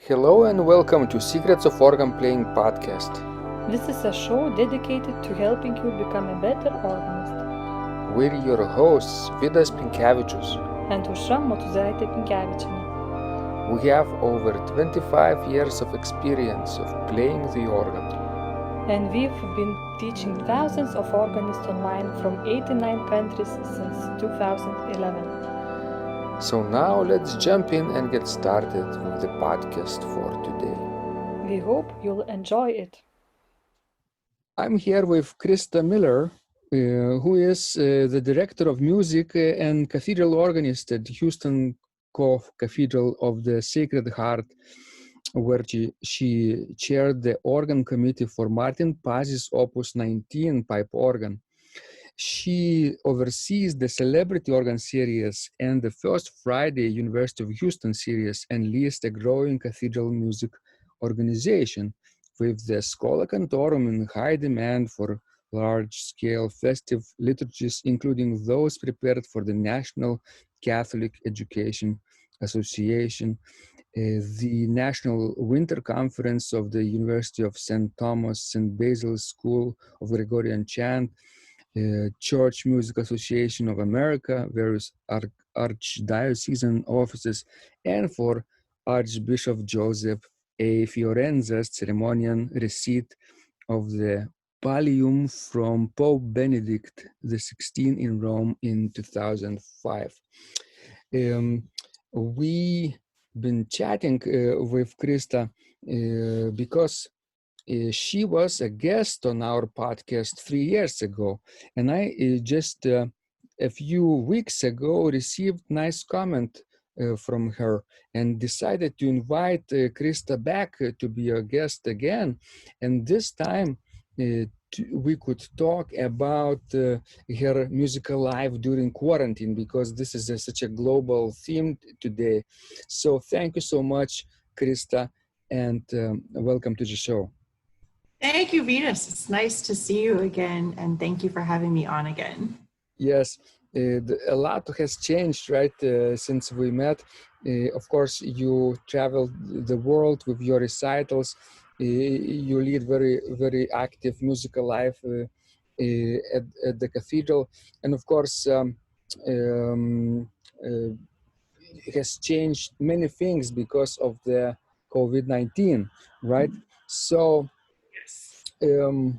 Hello and welcome to Secrets of Organ Playing podcast. This is a show dedicated to helping you become a better organist. We're your hosts, Vidas Pinkevičius. And Aušra Motuzaitė Pinkevičienė. We have over 25 years of experience of playing the organ. And we've been teaching thousands of organists online from 89 countries since 2011. So now let's jump in and get started with the podcast for today. We hope you'll enjoy it. I'm here with Crista MILLER, who is the Director of Music and Cathedral Organist at Houston Co-Cathedral of the Sacred Heart, where she chaired the organ committee for Martin Pasi's Opus 19 pipe organ. She oversees the Celebrity Organ Series and the First Friday University of Houston series and leads a growing cathedral music organization with the Schola Cantorum in high demand for large-scale festive liturgies, including those prepared for the National Catholic Education Association, the National Winter Conference of the University of St. Thomas, St. Basil School of Gregorian Chant, Church Music Association of America, various Archdiocesan offices, and for Archbishop Joseph A. Fiorenza's ceremonial receipt of the Pallium from Pope Benedict XVI in Rome in 2005. We've been chatting with Crista because she was a guest on our podcast 3 years ago, and I just a few weeks ago received nice comment from her and decided to invite Crista back to be a guest again, and this time we could talk about her musical life during quarantine, because this is such a global theme today. So thank you so much, Crista, and welcome to the show. Thank you, Venus. It's nice to see you again, and thank you for having me on again. Yes, a lot has changed, right, since we met. Of course, you traveled the world with your recitals. You lead very, very active musical life at the cathedral. And of course, it has changed many things because of the COVID-19, right? So, can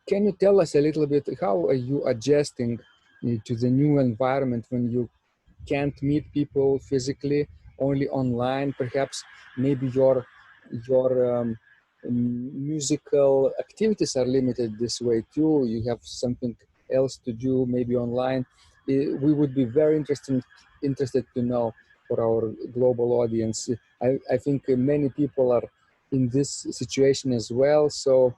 you tell us a little bit, how are you adjusting to the new environment when you can't meet people physically, only online? Perhaps maybe your musical activities are limited this way too. You have something else to do, maybe online. We would be very interested to know for our global audience. I think many people are in this situation as well. So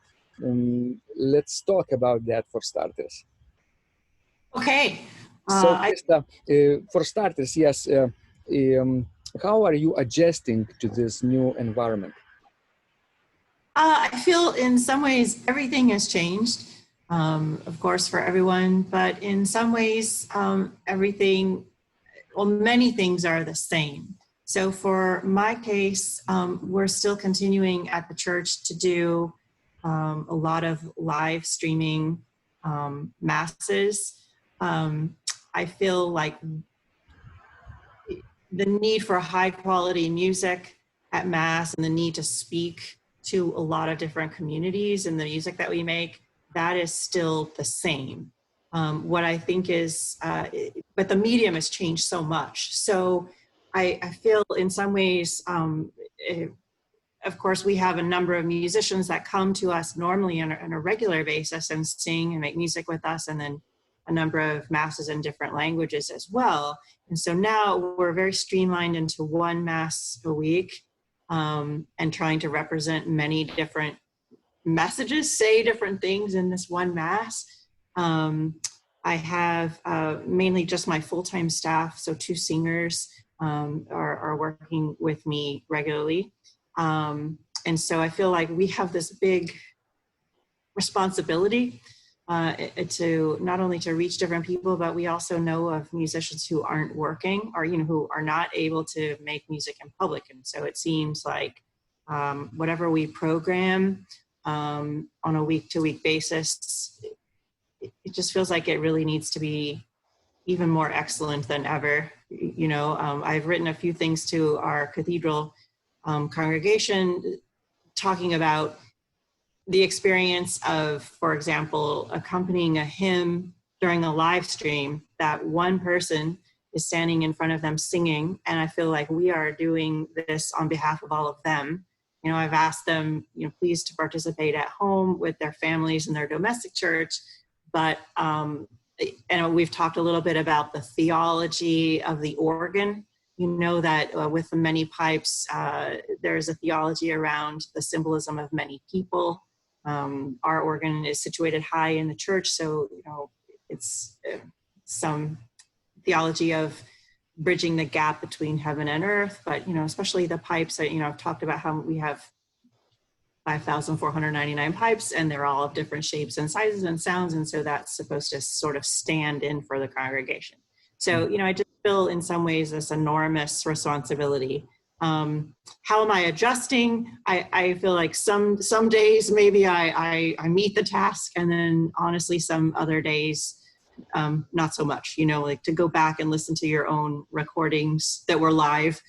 let's talk about that for starters. Okay. So, Crista, for starters, yes, how are you adjusting to this new environment? I feel in some ways everything has changed, of course, for everyone, but in some ways many things are the same. So for my case, we're still continuing at the church to do a lot of live streaming masses. I feel like the need for high quality music at Mass and the need to speak to a lot of different communities and the music that we make, that is still the same. What I think is, but the medium has changed so much. So I feel in some ways, of course, we have a number of musicians that come to us normally on a regular basis and sing and make music with us, and then a number of masses in different languages as well. And so now we're very streamlined into one mass a week, and trying to represent many different messages, say different things in this one mass. I have mainly just my full-time staff, so 2 singers are working with me regularly. And so I feel like we have this big responsibility to not only to reach different people, but we also know of musicians who aren't working or, who are not able to make music in public. And so it seems like whatever we program on a week-to-week basis, it just feels like it really needs to be even more excellent than ever. I've written a few things to our cathedral congregation talking about the experience of, for example, accompanying a hymn during a live stream, that one person is standing in front of them singing. And I feel like we are doing this on behalf of all of them. I've asked them, please to participate at home with their families in their domestic church. But, and we've talked a little bit about the theology of the organ. That with the many pipes, there's a theology around the symbolism of many people. Our organ is situated high in the church, so it's some theology of bridging the gap between heaven and earth. But especially the pipes. I've talked about how we have 5,499 pipes, and they're all of different shapes and sizes and sounds, and so that's supposed to sort of stand in for the congregation. So I just feel in some ways this enormous responsibility. How am I adjusting? I feel like some days maybe I meet the task, and then honestly some other days not so much. Like to go back and listen to your own recordings that were live.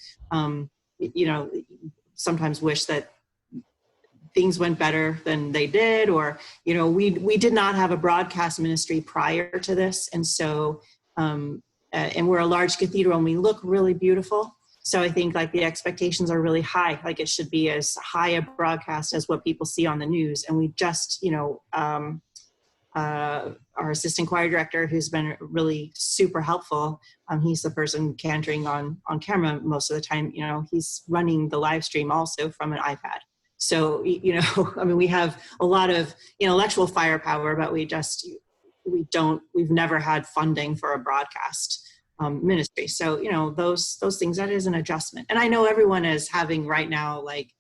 Sometimes wish that things went better than they did, or we did not have a broadcast ministry prior to this, and so and we're a large cathedral and we look really beautiful. So I think like the expectations are really high, like it should be as high a broadcast as what people see on the news. And we just, our assistant choir director, who's been really super helpful, he's the person cantering on camera most of the time, he's running the live stream also from an iPad. So, we have a lot of intellectual firepower, but we've never had funding for a broadcast ministry. So, those things, that is an adjustment. And I know everyone is having right now, like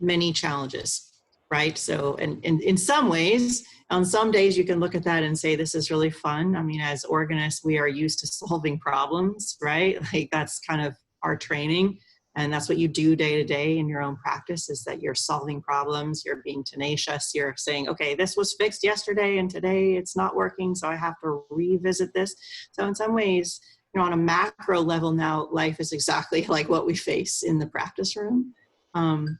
many challenges, right? So, and in some ways, on some days you can look at that and say, this is really fun. As organists, we are used to solving problems, right? Like that's kind of our training. And that's what you do day to day in your own practice, is that you're solving problems, you're being tenacious, you're saying, okay, this was fixed yesterday and today it's not working, so I have to revisit this. So in some ways, on a macro level now, life is exactly like what we face in the practice room.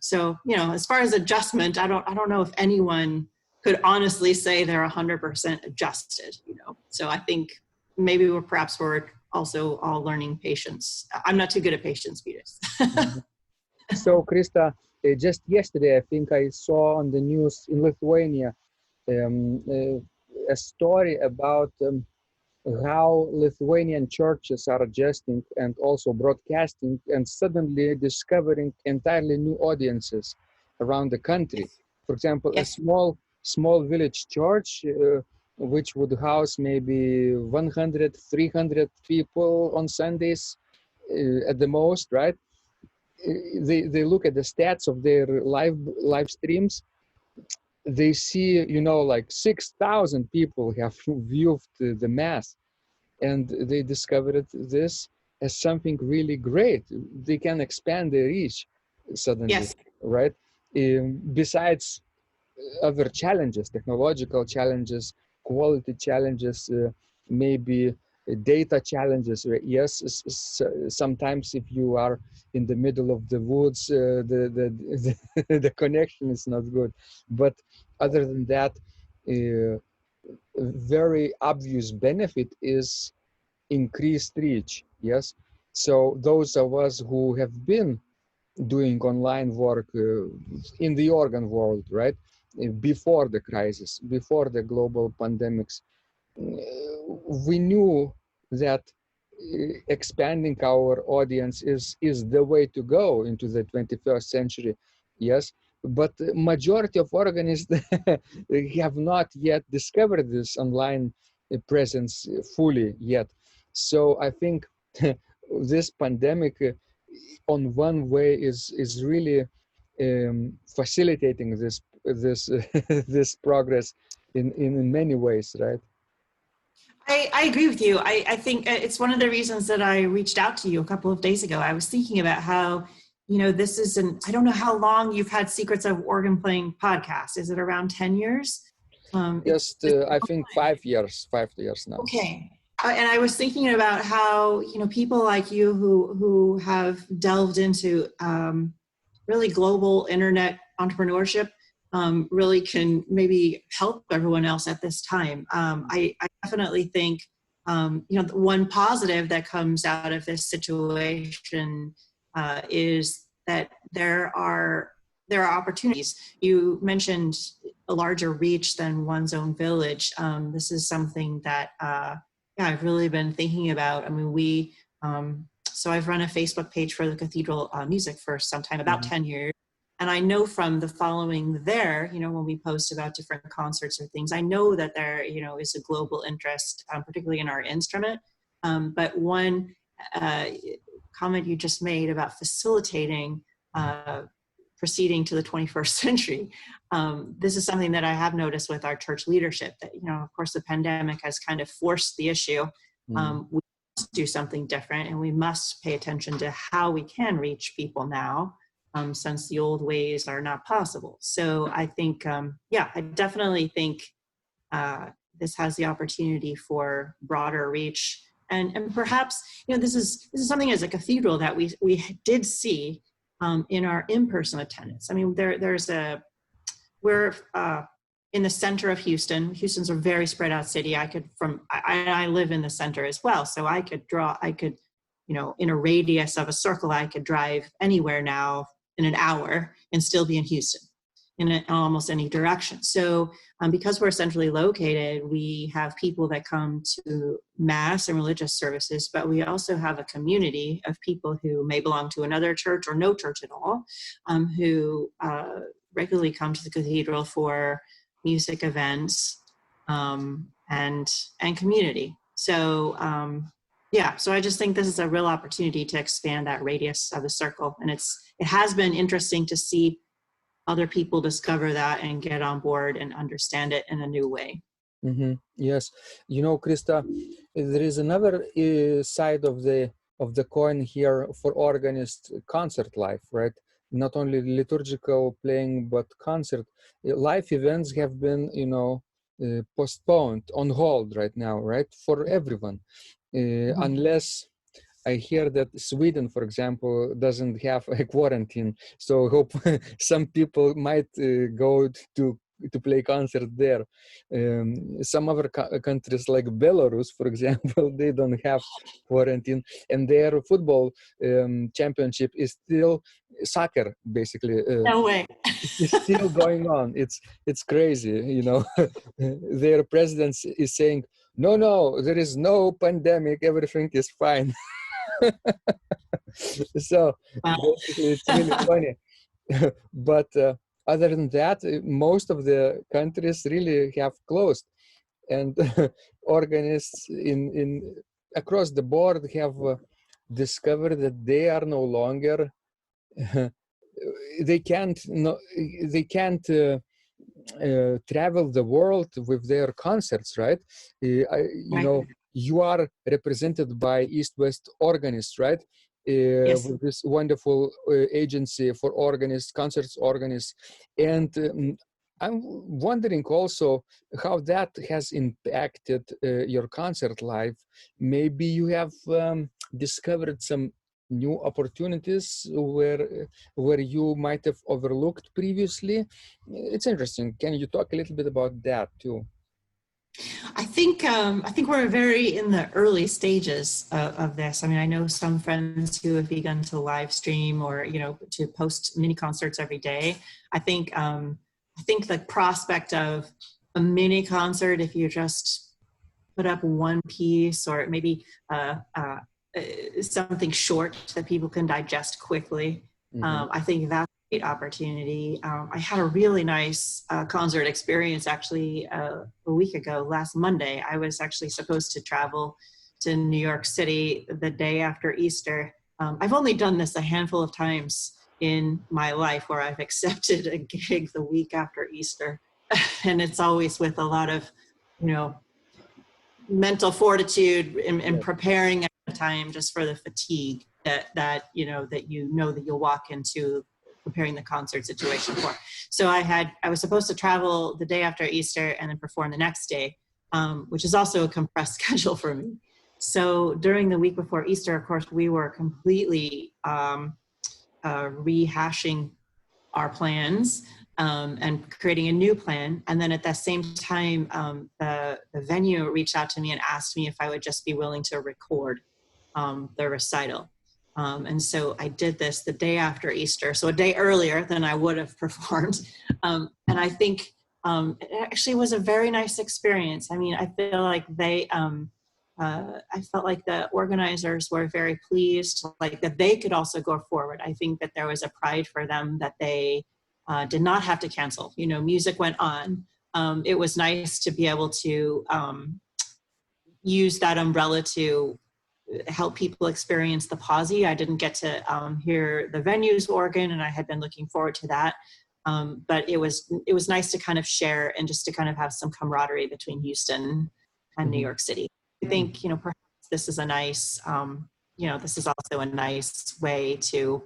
So, as far as adjustment, I don't know if anyone could honestly say they're 100% adjusted, So I think maybe we're also all learning patience. I'm not too good at patience, Vitas. So, Crista, just yesterday, I think I saw on the news in Lithuania a story about how Lithuanian churches are adjusting and also broadcasting and suddenly discovering entirely new audiences around the country. For example, yes. A small village church which would house maybe 100, 300 people on Sundays at the most, right? They look at the stats of their live streams. They see, like 6,000 people have viewed the Mass, and they discovered this as something really great. They can expand their reach suddenly, yes. Right? Besides other challenges, technological challenges, quality challenges, maybe data challenges. Yes, sometimes if you are in the middle of the woods, the connection is not good. But other than that, very obvious benefit is increased reach. Yes, so those of us who have been doing online work in the organ world, right? Before the crisis, before the global pandemics, we knew that expanding our audience is the way to go into the 21st century. Yes, but the majority of organists have not yet discovered this online presence fully yet. So I think this pandemic on one way is really facilitating this this progress in many ways, right? I agree with you. I think it's one of the reasons that I reached out to you a couple of days ago. I was thinking about how, this is I don't know how long you've had Secrets of Organ Playing podcast. Is it around 10 years? Just, I think 5 years now. Okay. And I was thinking about how, people like you who have delved into really global internet entrepreneurship really can maybe help everyone else at this time. I definitely think, one positive that comes out of this situation is that there are opportunities. You mentioned a larger reach than one's own village. This is something that I've really been thinking about. I mean, so I've run a Facebook page for the cathedral music for some time, about 10 years. And I know from the following there, when we post about different concerts or things, I know that there, is a global interest, particularly in our instrument. But one comment you just made about facilitating proceeding to the 21st century. This is something that I have noticed with our church leadership that, of course, the pandemic has kind of forced the issue. We must do something different, and we must pay attention to how we can reach people now, since the old ways are not possible. So I think, I definitely think this has the opportunity for broader reach. And perhaps, this is something as a cathedral that we did see in our in-person attendance. I mean, we're in the center of Houston. Houston's a very spread out city. I live in the center as well. So I could, in a radius of a circle, I could drive anywhere now in an hour and still be in Houston in almost any direction. So because we're centrally located, we have people that come to mass and religious services, but we also have a community of people who may belong to another church or no church at all, who regularly come to the cathedral for music events and community. So so I just think this is a real opportunity to expand that radius of the circle. And it has been interesting to see other people discover that and get on board and understand it in a new way. Yes, Crista, there is another side of the coin here for organist concert life, right? Not only liturgical playing, but concert live events have been, postponed, on hold right now, right? For everyone, unless I hear that Sweden, for example, doesn't have a quarantine. So I hope some people might go to play concert there. Some other countries like Belarus, for example, they don't have quarantine, and their football championship is still soccer, basically. No way. It's still going on. It's crazy, Their president is saying, no, there is no pandemic, everything is fine. So basically it's really funny. But other than that, most of the countries really have closed, and organists in across the board have discovered that they are no longer they can't travel the world with their concerts, right? You are represented by East-West Organist, right? Yes. With this wonderful agency for organists, concerts organists. And I'm wondering also how that has impacted your concert life. Maybe you have discovered some new opportunities where you might have overlooked previously. It's interesting. Can you talk a little bit about that too? I think we're very in the early stages of this. I mean, I know some friends who have begun to live stream or to post mini concerts every day. I think the prospect of a mini concert, if you just put up one piece or maybe something short that people can digest quickly, I think that's a great opportunity. I had a really nice concert experience actually a week ago, last Monday. I was actually supposed to travel to New York City the day after Easter. I've only done this a handful of times in my life where I've accepted a gig the week after Easter. and it's always with a lot of, mental fortitude in preparing at the time, just for the fatigue that you'll walk into preparing the concert situation for. So I was supposed to travel the day after Easter and then perform the next day, which is also a compressed schedule for me. So during the week before Easter, of course, we were completely rehashing our plans and creating a new plan. And then at that same time, the venue reached out to me and asked me if I would just be willing to record the recital. And so I did this the day after Easter, so a day earlier than I would have performed. And I think it actually was a very nice experience. I mean, I feel like I felt like the organizers were very pleased, like that they could also go forward. I think that there was a pride for them that they did not have to cancel. Music went on. It was nice to be able to use that umbrella to help people experience the Pasi. I didn't get to hear the venue's organ, and I had been looking forward to that. But it was nice to kind of share and just to kind of have some camaraderie between Houston and New York City. I think, perhaps this is a nice, this is also a nice way to,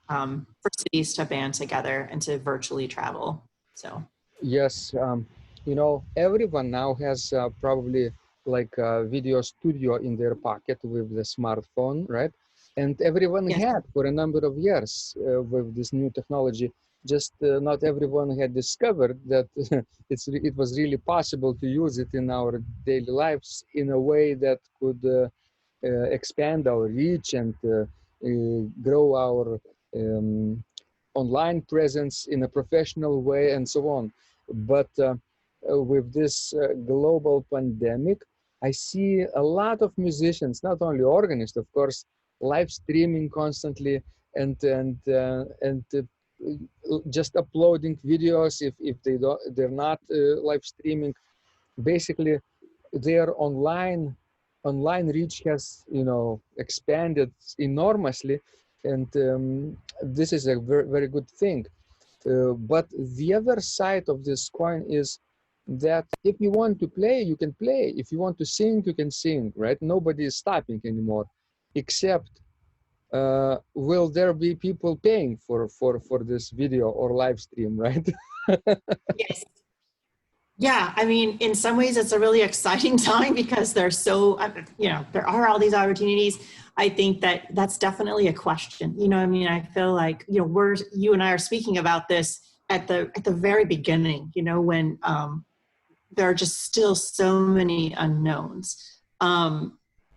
for cities to band together and to virtually travel. So. Yes, everyone now has probably like a video studio in their pocket with the smartphone, right? And everyone had for a number of years with this new technology. Just not everyone had discovered that it was really possible to use it in our daily lives in a way that could expand our reach and grow our online presence in a professional way and so on. But with this global pandemic, I see a lot of musicians, not only organists, of course, live streaming constantly and just uploading videos if they're not live streaming. Basically, their online reach has expanded enormously, and this is a very, very good thing. But the other side of this coin is that if you want to play, you can play. If you want to sing, you can sing, right? Nobody is stopping anymore, except will there be people paying for this video or live stream, right? Yes. Yeah, I mean, in some ways it's a really exciting time because there's there are all these opportunities. I think that's definitely a question. I feel like, you and I are speaking about this at the very beginning, when there are just still so many unknowns.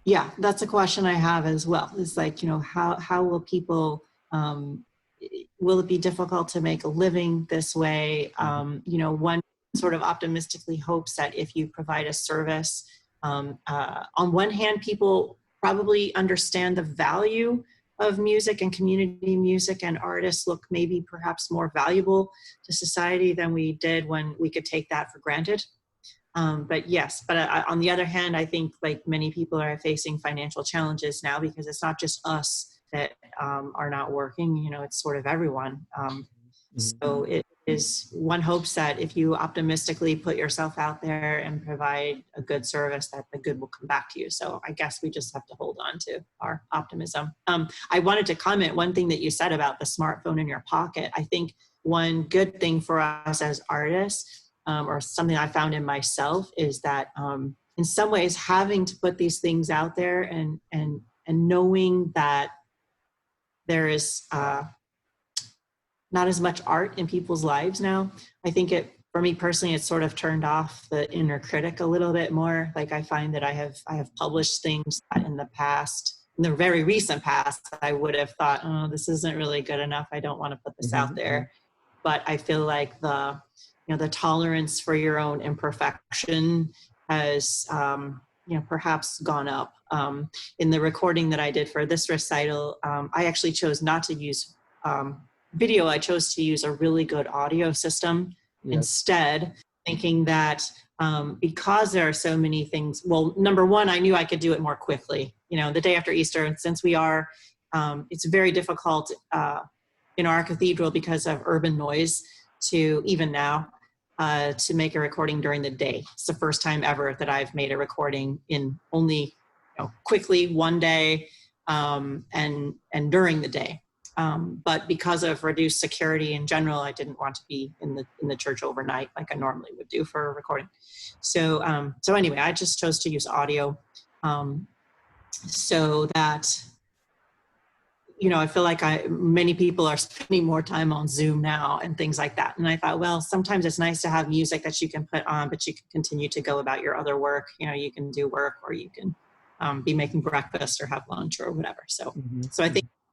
Yeah, that's a question I have as well. It's like, how will people, will it be difficult to make a living this way? One sort of optimistically hopes that if you provide a service, on one hand, people probably understand the value of music and community music, and artists look maybe perhaps more valuable to society than we did when we could take that for granted. But on the other hand, I think like many people are facing financial challenges now because it's not just us that are not working, it's sort of everyone. So it is, one hopes that if you optimistically put yourself out there and provide a good service, that the good will come back to you. So I guess we just have to hold on to our optimism. I wanted to comment one thing that you said about the smartphone in your pocket. I think one good thing for us as artists, or something I found in myself, is that in some ways having to put these things out there and knowing that there is not as much art in people's lives now. I think for me personally, it's sort of turned off the inner critic a little bit more. Like I find that I have published things that in the past, in the very recent past, I would have thought, oh, this isn't really good enough. I don't want to put this out there. But I feel like the tolerance for your own imperfection has, perhaps gone up. In the recording that I did for this recital, I actually chose not to use video. I chose to use a really good audio system instead, thinking that because there are so many things, well, number one, I knew I could do it more quickly. The day after Easter, and since it's very difficult in our cathedral because of urban noise to even now to make a recording during the day. It's the first time ever that I've made a recording in only quickly one day and during the day. But because of reduced security in general, I didn't want to be in the church overnight like I normally would do for a recording. So anyway, I just chose to use audio so that, I feel like many people are spending more time on Zoom now and things like that. And I thought, well, sometimes it's nice to have music that you can put on, but you can continue to go about your other work. You can do work, or you can be making breakfast or have lunch or whatever. So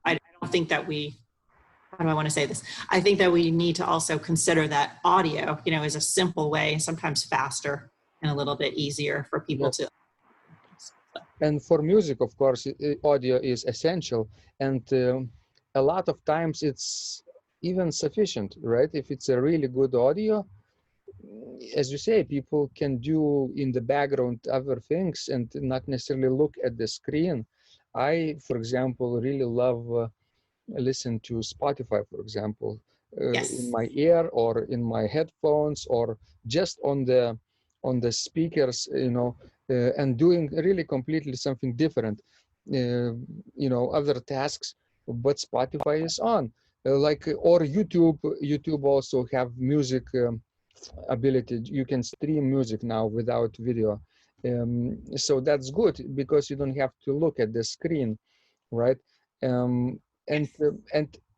I don't think that how do I want to say this? I think that we need to also consider that audio, is a simple way, sometimes faster and a little bit easier for people to. And for music, of course, audio is essential. And a lot of times it's even sufficient, right? If it's a really good audio, as you say, people can do in the background other things and not necessarily look at the screen. I, for example, really love listen to Spotify, for example, in my ear or in my headphones or just on the speakers, and doing really completely something different, other tasks, but Spotify is on. Or YouTube also have music ability. You can stream music now without video. So that's good because you don't have to look at the screen, right? And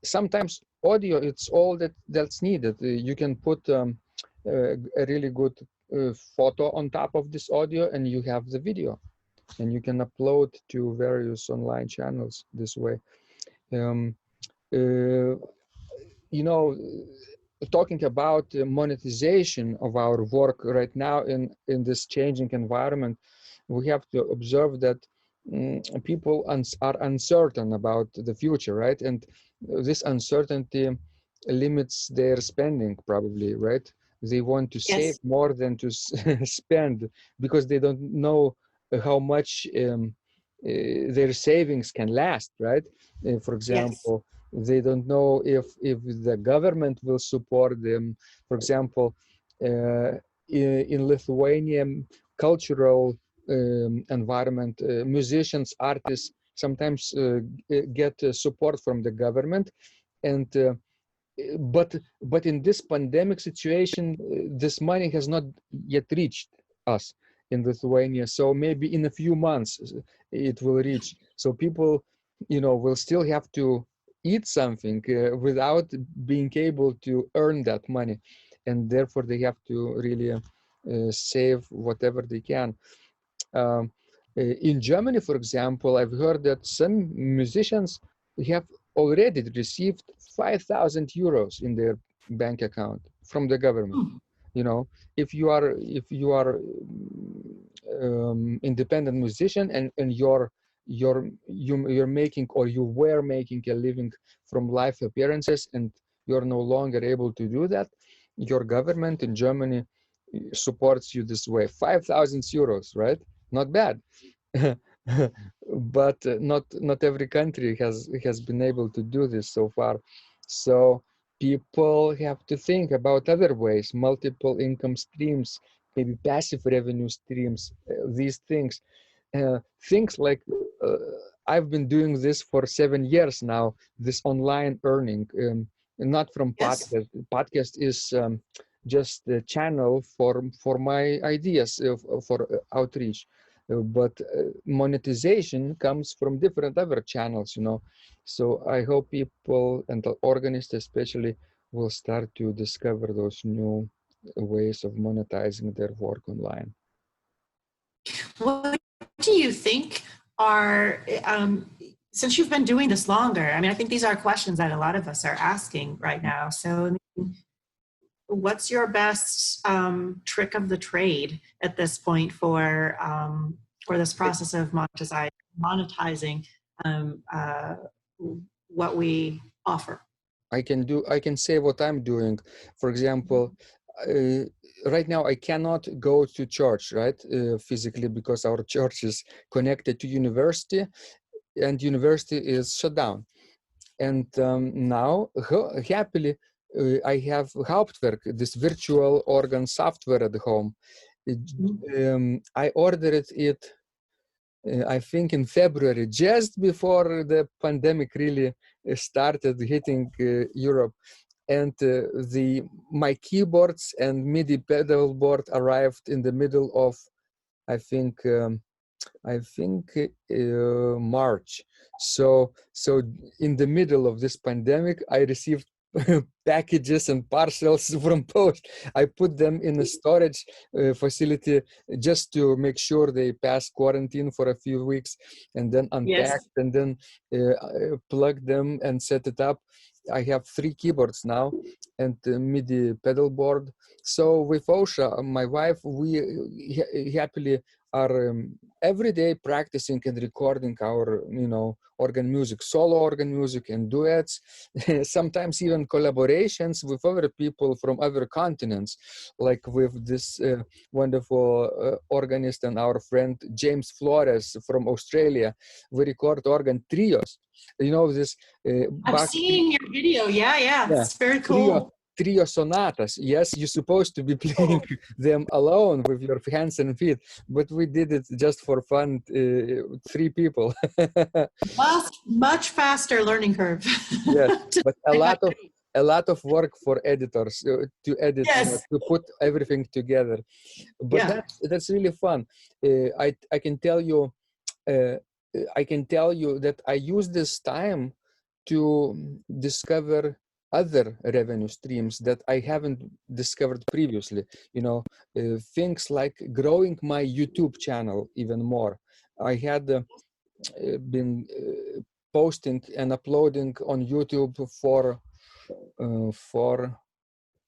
sometimes audio, it's all that's needed. You can put a really good photo on top of this audio and you have the video, and you can upload to various online channels this way. Talking about monetization of our work right now in this changing environment, we have to observe that people are uncertain about the future, right? And this uncertainty limits their spending, probably, right? They want to save more than to spend because they don't know how much their savings can last, right? For example, they don't know if the government will support them. For example, in Lithuania, cultural environment, musicians, artists sometimes get support from the government, and but in this pandemic situation, this money has not yet reached us in Lithuania. So maybe in a few months it will reach. So people, will still have to eat something without being able to earn that money, and therefore they have to really save whatever they can. In Germany, for example, I've heard that some musicians have already received 5,000 euros in their bank account from the government. If you are independent musician and you're making, or you were making, a living from live appearances, and you're no longer able to do that, your government in Germany supports you this way. 5,000 euros, right? Not bad. But not every country has been able to do this so far. So people have to think about other ways, multiple income streams, maybe passive revenue streams, these things. Things like I've been doing this for 7 years now, this online earning, not from podcast. Podcast is just a channel for my ideas, for outreach. But monetization comes from different other channels, So I hope people, and the organists especially, will start to discover those new ways of monetizing their work online. What do you think are, since you've been doing this longer, I think these are questions that a lot of us are asking right now. So what's your best trick of the trade at this point for this process of monetizing what we offer? I can say what I'm doing. For example, right now I cannot go to church, right, physically, because our church is connected to university, and university is shut down. And now, happily, I have Hauptwerk, this virtual organ software at home. I ordered it, I think, in February, just before the pandemic really started hitting Europe. And my keyboards and MIDI pedal board arrived in the middle of, I think March. So in the middle of this pandemic, I received packages and parcels from post. I put them in a storage facility just to make sure they pass quarantine for a few weeks, and then unpacked, and then plug them and set it up. I have 3 keyboards now and MIDI pedal board. So with Osha, my wife, we happily are every day practicing and recording our, organ music, solo organ music and duets, sometimes even collaborations with other people from other continents, like with this wonderful organist and our friend James Flores from Australia. We record organ trios. This I've seen your video. Yeah. It's very cool. Trio sonatas. Yes, you're supposed to be playing them alone with your hands and feet, but we did it just for fun, 3 people. Much faster learning curve. Yes, but a lot of work for editors to edit, to put everything together. But that's really fun. I can tell you that I use this time to discover other revenue streams that I haven't discovered previously. Things like growing my YouTube channel even more. I had been posting and uploading on YouTube for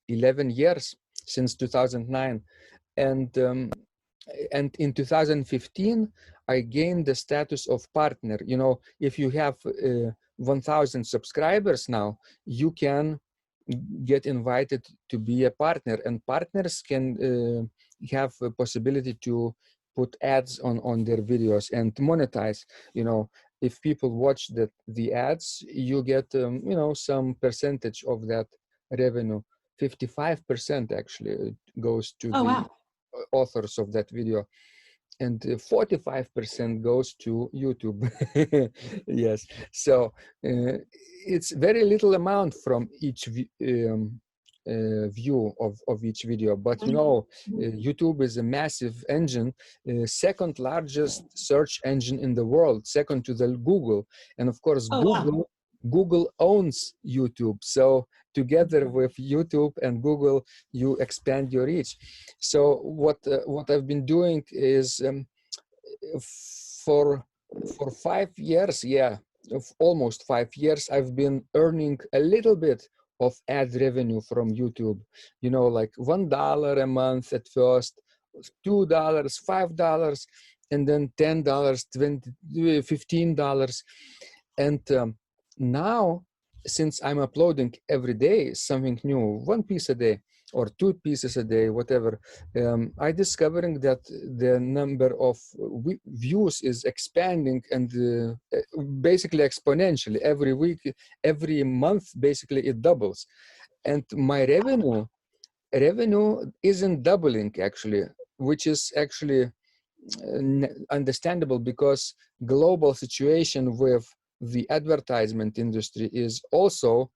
11 years, since 2009, and in 2015 I gained the status of partner. If you have 1,000 subscribers now, you can get invited to be a partner, and partners can have a possibility to put ads on their videos and monetize. If people watch the ads, you get some percentage of that revenue. 55% actually goes to the authors of that video, and 45% goes to YouTube. Yes, so it's very little amount from each view of each video, but YouTube is a massive engine, second largest search engine in the world, second to the Google, and of course Google owns YouTube. So together with YouTube and Google, you expand your reach. So what I've been doing is for 5 years, almost 5 years, I've been earning a little bit of ad revenue from YouTube. Like $1 a month at first, $2, $5, and then $10, $20, $15, and now, since I'm uploading every day something new, 1 piece a day or 2 pieces a day, whatever, I discovering that the number of views is expanding, and basically exponentially. Every week, every month, basically it doubles, and my revenue isn't doubling actually, which is actually understandable, because global situation with the advertisement industry is also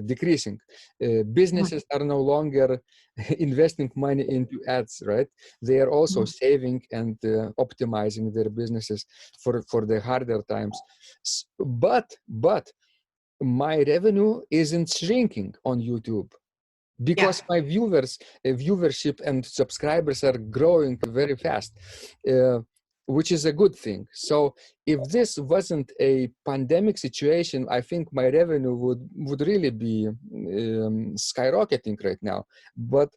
decreasing. Businesses are no longer investing money into ads, right? They are also saving and optimizing their businesses for the harder times. But my revenue isn't shrinking on YouTube, because my viewership and subscribers are growing very fast, which is a good thing. So if this wasn't a pandemic situation, I think my revenue would really be skyrocketing right now. But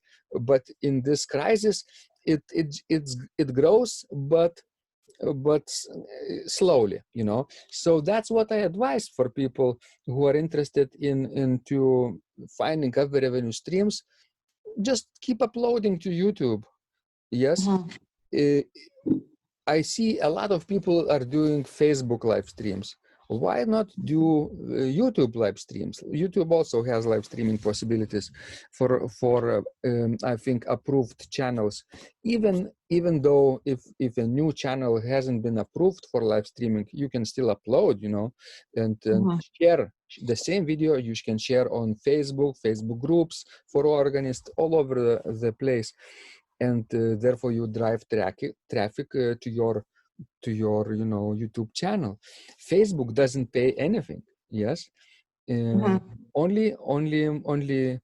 in this crisis, it grows, but slowly, So that's what I advise for people who are interested into finding other revenue streams. Just keep uploading to YouTube. Yes. I see a lot of people are doing Facebook live streams why not do YouTube live streams? YouTube also has live streaming possibilities for I think approved channels. Even though if a new channel hasn't been approved for live streaming, you can still upload, you know, and share the same video. You can share on Facebook groups for Organist all over the place, and therefore you drive traffic to your you know YouTube channel. Facebook doesn't pay anything. Yes, only only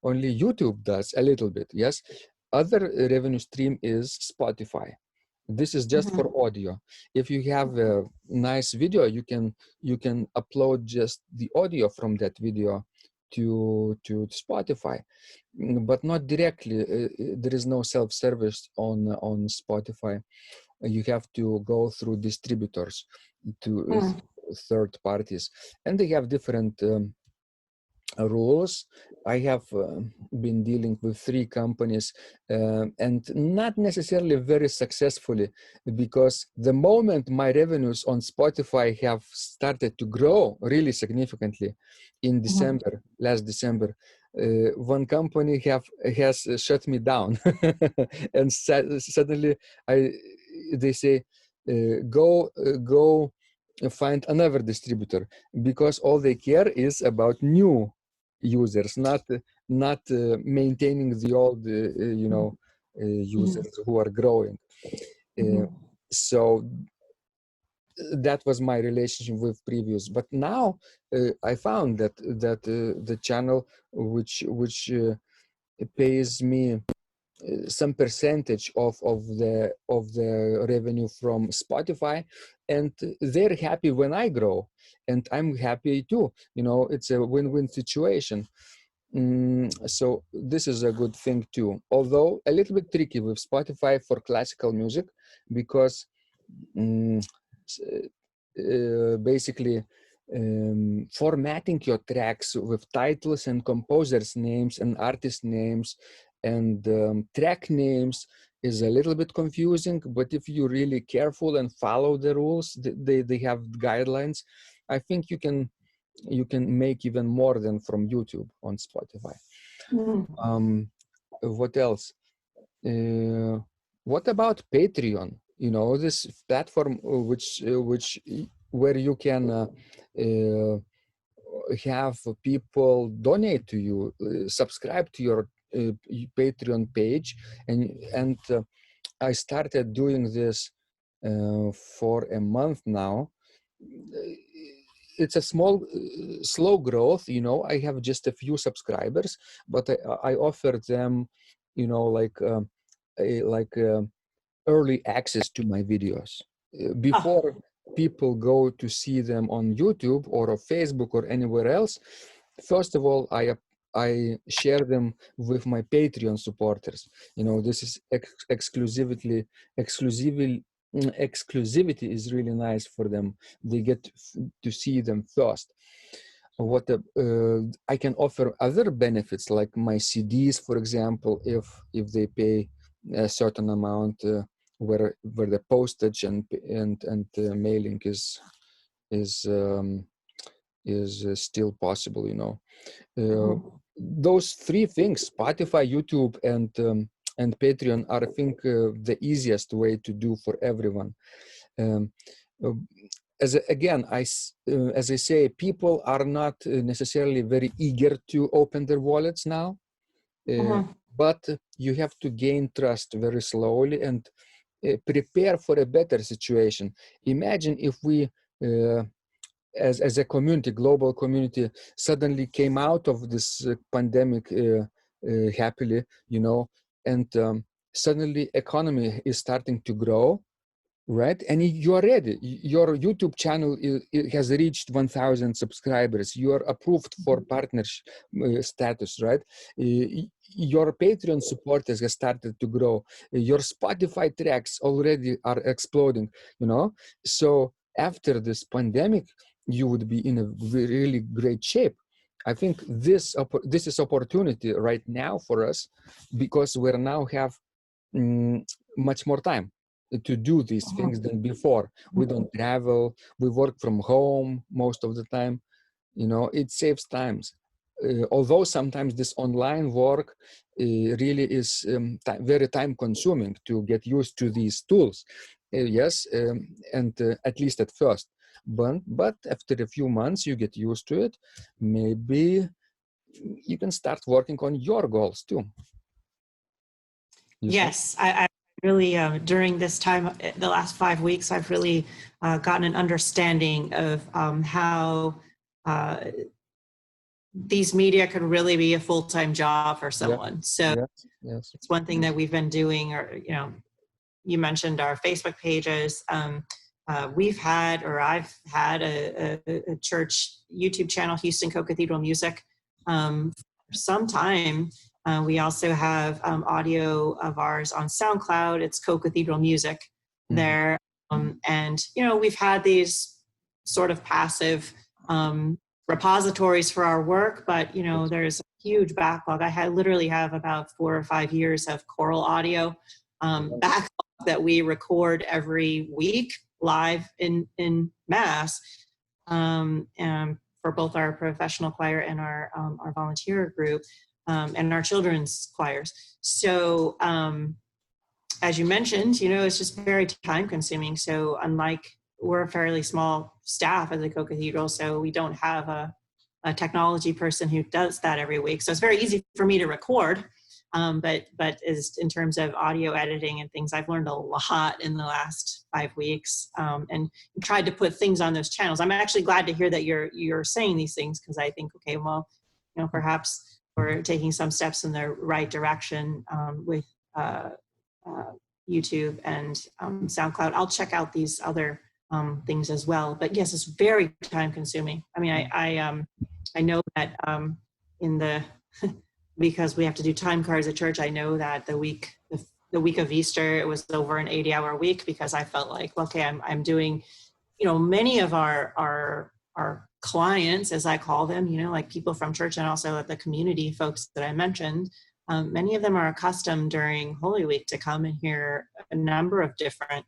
YouTube does a little bit. Yes, other revenue stream is Spotify. This is just for audio. If you have a nice video, you can upload just the audio from that video to Spotify, but not directly. There is no self-service on Spotify. You have to go through distributors, to third parties, and they have different rules. I have been dealing with 3 companies and not necessarily very successfully, because the moment my revenues on Spotify have started to grow really significantly in December, last December, one company has shut me down and suddenly they say go find another distributor, because all they care is about new users, not maintaining the old you know users who are growing. So that was my relationship with previous, but now I found that the channel which pays me some percentage of the revenue from Spotify, and they're happy when I grow, and I'm happy too. You know, it's a win-win situation. So this is a good thing too, although a little bit tricky with Spotify for classical music, because basically formatting your tracks with titles and composers' names and artist names and track names is a little bit confusing. But if you're really careful and follow the rules, they have guidelines, I think you can make even more than from YouTube on Spotify. What else? What about Patreon? You know, this platform where you can have people donate to you, subscribe to your Patreon page, and I started doing this for a month now. It's a small, slow growth. You know, I have just a few subscribers, but I offer them, you know, like early access to my videos before people go to see them on YouTube or on Facebook or anywhere else. First of all, I share them with my Patreon supporters. You know, this is exclusivity is really nice for them. They get to see them first. What I can offer other benefits, like my CDs, for example, if they pay a certain amount, where the postage and mailing is still possible. You know, those 3 things, Spotify, YouTube, and Patreon, are, I think, the easiest way to do for everyone. As I say, people are not necessarily very eager to open their wallets now, but you have to gain trust very slowly and prepare for a better situation. Imagine if we, as a community, global community, suddenly came out of this pandemic happily, you know, and suddenly economy is starting to grow, right? And you are ready. Your YouTube channel has reached 1,000 subscribers. You are approved for partnership status, right? Your Patreon supporters have started to grow. Your Spotify tracks already are exploding, you know? So after this pandemic, you would be in a really great shape. I think this is opportunity right now for us, because we now have much more time. to do these things than before. We don't travel, we work from home most of the time, you know, it saves times. Although sometimes this online work really is very time consuming to get used to these tools. Yes, and at least at first. But after a few months you get used to it, maybe you can start working on your goals too. Yes, I really, during this time, the last 5 weeks, I've really gotten an understanding of how these media could really be a full-time job for someone. So yes. It's one thing that we've been doing, or, you know, you mentioned our Facebook pages. We've had, or I've had a church YouTube channel, Houston Co-Cathedral Music, for some time. We also have audio of ours on SoundCloud. It's Co-Cathedral Music there. And, you know, we've had these sort of passive repositories for our work, but, you know, there's a huge backlog. I literally have about 4 or 5 years of choral audio backlog that we record every week live in Mass, and for both our professional choir and our volunteer group, and our children's choirs. So as you mentioned, you know, it's just very time consuming. So unlike, we're a fairly small staff at the Co-Cathedral, so we don't have a technology person who does that every week. So it's very easy for me to record, but is in terms of audio editing and things, I've learned a lot in the last 5 weeks, and tried to put things on those channels. I'm actually glad to hear that you're saying these things, because I think, okay, well, you know, perhaps we're taking some steps in the right direction with YouTube and SoundCloud. I'll check out these other things as well. But yes, it's very time consuming. I mean, I know that in the because we have to do time cards at church, I know that the week of Easter, it was over an 80-hour week, because I felt like, okay, I'm doing, you know, many of our clients, as I call them, you know, like people from church and also the community folks that I mentioned, many of them are accustomed during Holy Week to come and hear a number of different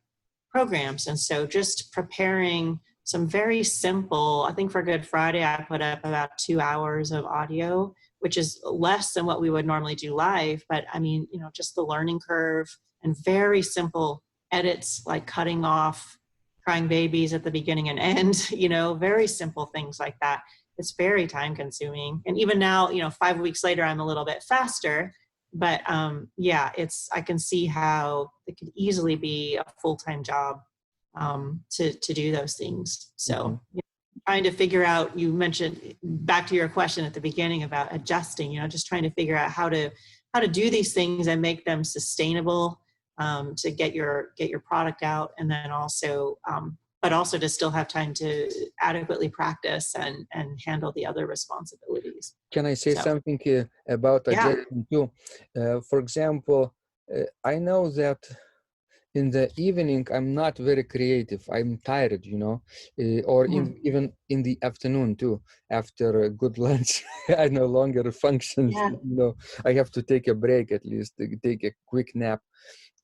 programs. And so just preparing some very simple, I think for Good Friday, I put up about 2 hours of audio, which is less than what we would normally do live. But I mean, you know, just the learning curve and very simple edits, like cutting off crying babies at the beginning and end, you know, very simple things like that. It's very time consuming. And even now, you know, 5 weeks later, I'm a little bit faster, but yeah, I can see how it could easily be a full-time job to do those things. So you know, trying to figure out, you mentioned, back to your question at the beginning about adjusting, you know, just trying to figure out how to do these things and make them sustainable, to get your product out, and then also but also to still have time to adequately practice and handle the other responsibilities. Can I say something about adjusting too? For example, I know that in the evening I'm not very creative. I'm tired, you know, or even in the afternoon too. After a good lunch, I no longer function. You know, I have to take a break, at least take a quick nap,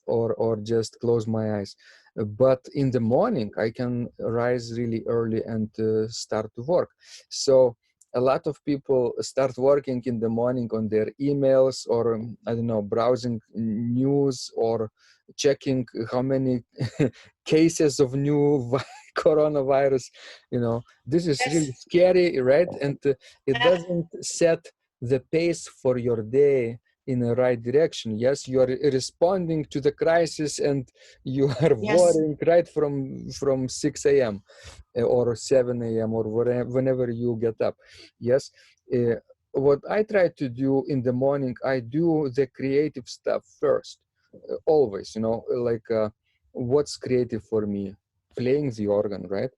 or just close my eyes. But in the morning, I can rise really early and start to work. So a lot of people start working in the morning on their emails, or I don't know, browsing news, or checking how many cases of new coronavirus. You know, this is really scary, right? And it doesn't set the pace for your day in the right direction. Yes, you are responding to the crisis, and you are worrying right from 6 a.m. or 7 a.m. or whenever you get up. Yes, what I try to do in the morning, I do the creative stuff first, always. You know, like what's creative for me? Playing the organ, right?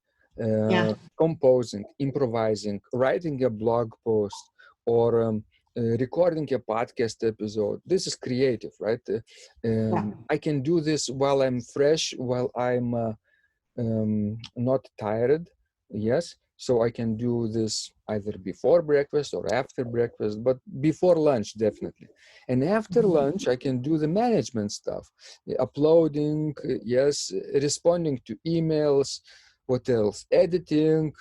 Composing, improvising, writing a blog post, or recording a podcast episode. This is creative, right? I can do this while I'm fresh, while I'm not tired. Yes, So I can do this either before breakfast or after breakfast, but before lunch, definitely. And after lunch, I can do the management stuff, uploading, yes, responding to emails, what else? Editing,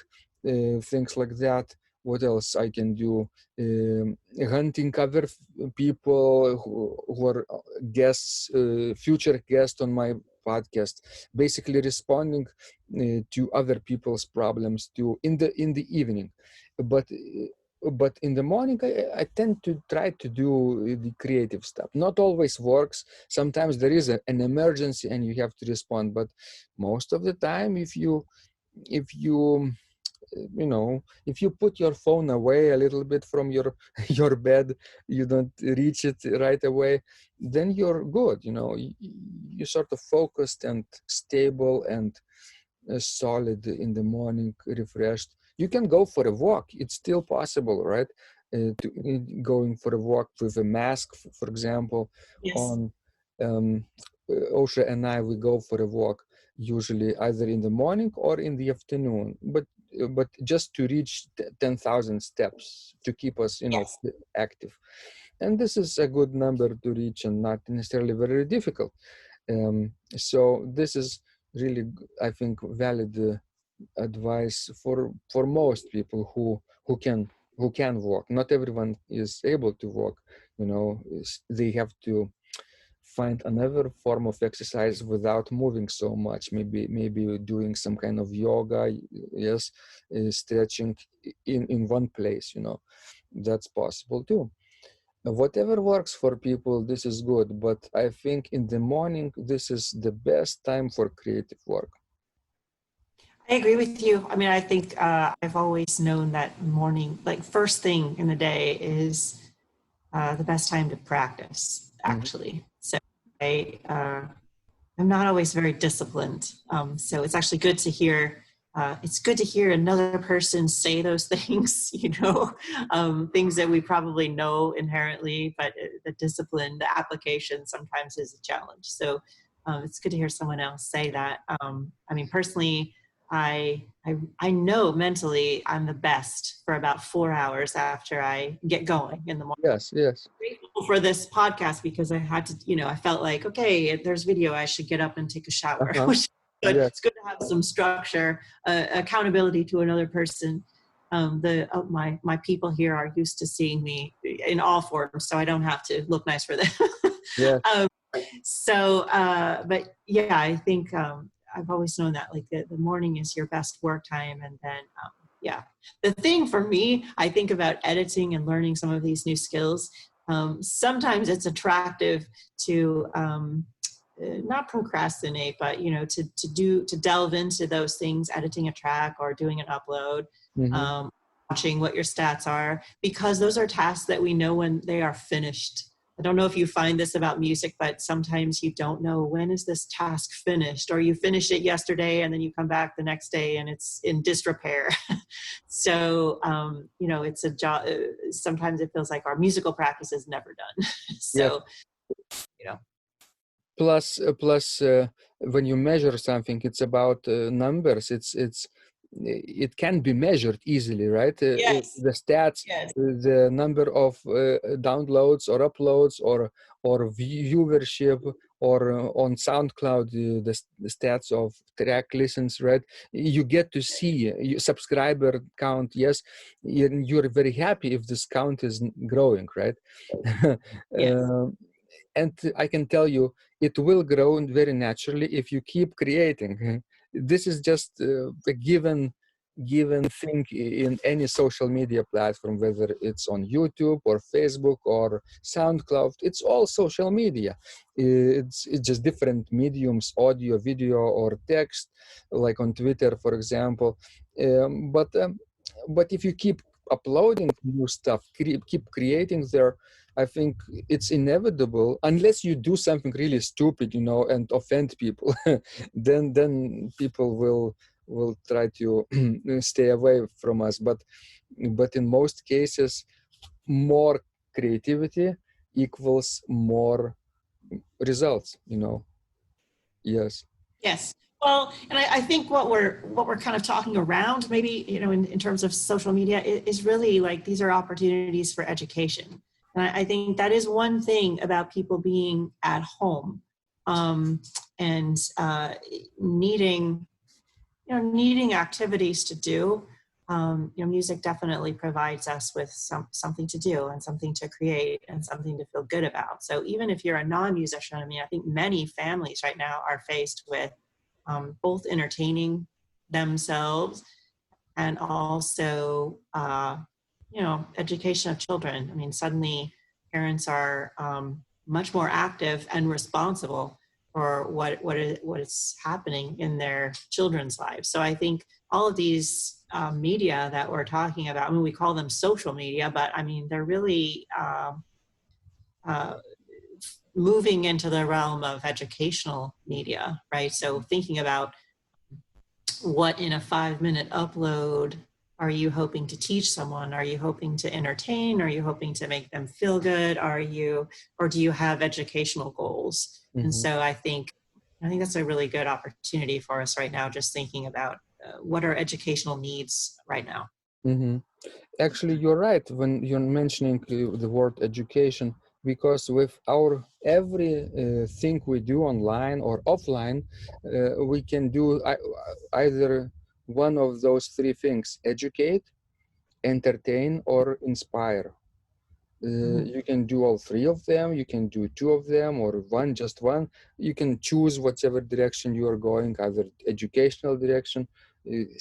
things like that. What else I can do? Hunting other people who are guests, future guests on my podcast, basically responding to other people's problems too in the evening. But in the morning, I tend to try to do the creative stuff. Not always works. Sometimes there is an emergency and you have to respond. But most of the time, if you if you put your phone away a little bit from your your bed, you don't reach it right away, then you're good. You're sort of focused and stable and solid in the morning, refreshed. You can go for a walk. It's still possible, right? Going for a walk with a mask, for example. Yes. On Osha and I, we go for a walk usually either in the morning or in the afternoon, but just to reach 10,000 steps to keep us, Yes. active. And this is a good number to reach and not necessarily very difficult. So this is really, I think, valid advice for most people who can walk. Not everyone is able to walk. They have to find another form of exercise without moving so much. Maybe doing some kind of yoga, yes, stretching in one place. That's possible too. Whatever works for people, this is good. But I think in the morning, this is the best time for creative work. I agree with you. I mean, I think I've always known that morning, like first thing in the day is the best time to practice, actually. So I'm not always very disciplined. So it's actually good to hear. It's good to hear another person say those things, things that we probably know inherently, but the discipline, the application sometimes is a challenge. So it's good to hear someone else say that. I mean, personally, I know mentally I'm the best for about 4 hours after I get going in the morning. Yes. I'm grateful for this podcast because I had to, I felt like, okay, there's video, I should get up and take a shower. Which is good. Yes. It's good to have some structure, accountability to another person. My people here are used to seeing me in all forms, so I don't have to look nice for them. Yeah. But yeah, I think I've always known that like the morning is your best work time. And then, the thing for me, I think about editing and learning some of these new skills. Sometimes it's attractive to not procrastinate, but to delve into those things, editing a track or doing an upload, watching what your stats are, because those are tasks that we know when they are finished. I don't know if you find this about music, but sometimes you don't know when is this task finished, or you finished it yesterday and then you come back the next day and it's in disrepair. So, it's a job. Sometimes it feels like our musical practice is never done. So, Plus, when you measure something, it's about numbers. It can be measured easily, right? Yes. The stats, Yes. the number of downloads or uploads or viewership, or on SoundCloud, the stats of track listens, right? You get to see your subscriber count. Yes, you're very happy if this count is growing, right? Yes. And I can tell you, it will grow very naturally if you keep creating. This is just a given thing in any social media platform, whether it's on YouTube or Facebook or SoundCloud. It's all social media. It's just different mediums, audio, video, or text, like on Twitter, for example. But if you keep uploading new stuff, keep creating there, I think it's inevitable, unless you do something really stupid, and offend people, then people will try to stay away from us. But in most cases, more creativity equals more results. Yes. Yes. Well, and I think what we're kind of talking around, maybe, in terms of social media, is really like these are opportunities for education. And I think that is one thing about people being at home, and needing activities to do. Music definitely provides us with something to do and something to create and something to feel good about. So even if you're a non-musician, I mean, I think many families right now are faced with both entertaining themselves and also, education of children. I mean, suddenly parents are much more active and responsible for what is happening in their children's lives. So I think all of these media that we're talking about, I mean, we call them social media, but I mean, they're really moving into the realm of educational media, right? So thinking about what in a 5-minute upload are you hoping to teach someone? Are you hoping to entertain? Are you hoping to make them feel good? Or do you have educational goals? Mm-hmm. And so I think that's a really good opportunity for us right now, just thinking about what are educational needs right now. Mm-hmm. Actually, you're right when you're mentioning the word education, because with our every thing we do online or offline, we can do either one of those three things: educate, entertain, or inspire. You can do all three of them, you can do two of them, or just one. You can choose whatever direction you are going, either educational direction,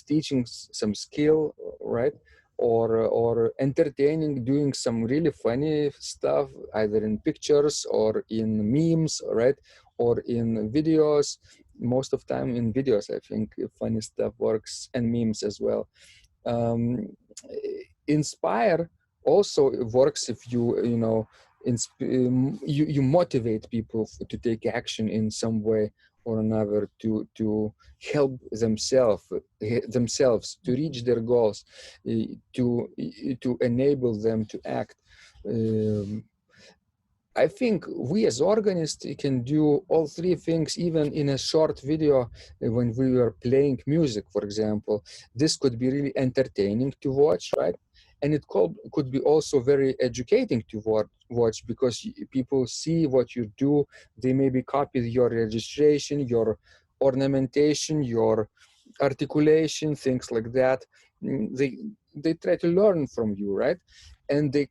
teaching some skill, right? Or entertaining, doing some really funny stuff, either in pictures or in memes, right? Or in videos. Most of time in videos, I think funny stuff works, and memes as well. Inspire also works if you motivate people to take action in some way or another to help themselves to reach their goals, to enable them to act. I think we as organists can do all three things, even in a short video when we are playing music, for example. This could be really entertaining to watch, right? And it could be also very educating to watch, because people see what you do. They maybe copy your registration, your ornamentation, your articulation, things like that. They try to learn from you, right? And they